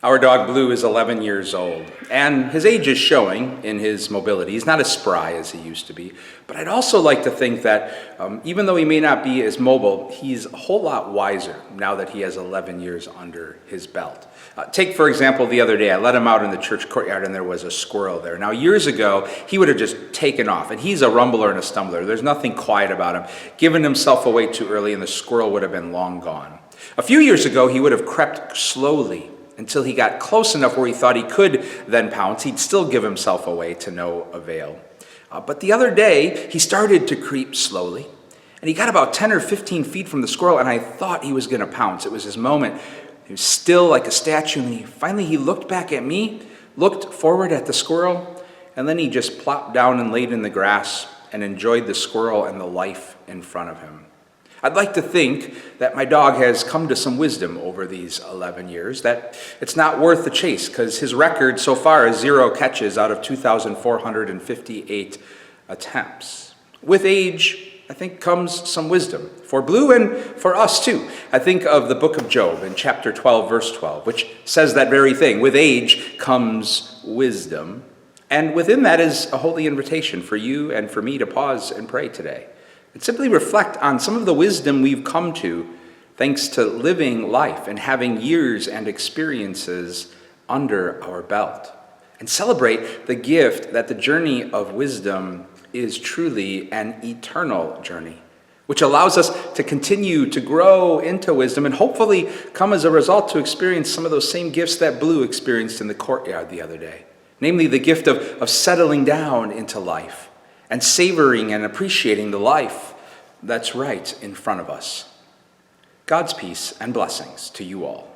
Our dog Blue is 11 years old, and his age is showing in his mobility. He's not as spry as he used to be, but I'd also like to think that even though he may not be as mobile, he's a whole lot wiser now that he has 11 years under his belt. Take, for example, the other day, I let him out in the church courtyard and there was a squirrel there. Now, years ago, he would have just taken off, and he's a rumbler and a stumbler. There's nothing quiet about him. Given himself away too early, and the squirrel would have been long gone. A few years ago, he would have crept slowly until he got close enough where he thought he could then pounce. He'd still give himself away to no avail. But the other day, he started to creep slowly, and he got about 10 or 15 feet from the squirrel, and I thought he was going to pounce. It was his moment. He was still like a statue, and finally he looked back at me, looked forward at the squirrel, and then he just plopped down and laid in the grass and enjoyed the squirrel and the life in front of him. I'd like to think that my dog has come to some wisdom over these 11 years, that it's not worth the chase because his record so far is 0 catches out of 2,458 attempts. With age, I think, comes some wisdom for Blue and for us too. I think of the book of Job in chapter 12, verse 12, which says that very thing. With age comes wisdom. And within that is a holy invitation for you and for me to pause and pray today. And simply reflect on some of the wisdom we've come to thanks to living life and having years and experiences under our belt. And celebrate the gift that the journey of wisdom is truly an eternal journey, which allows us to continue to grow into wisdom and hopefully come as a result to experience some of those same gifts that Blue experienced in the courtyard the other day. Namely, the gift of settling down into life and savoring and appreciating the life that's right in front of us. God's peace and blessings to you all.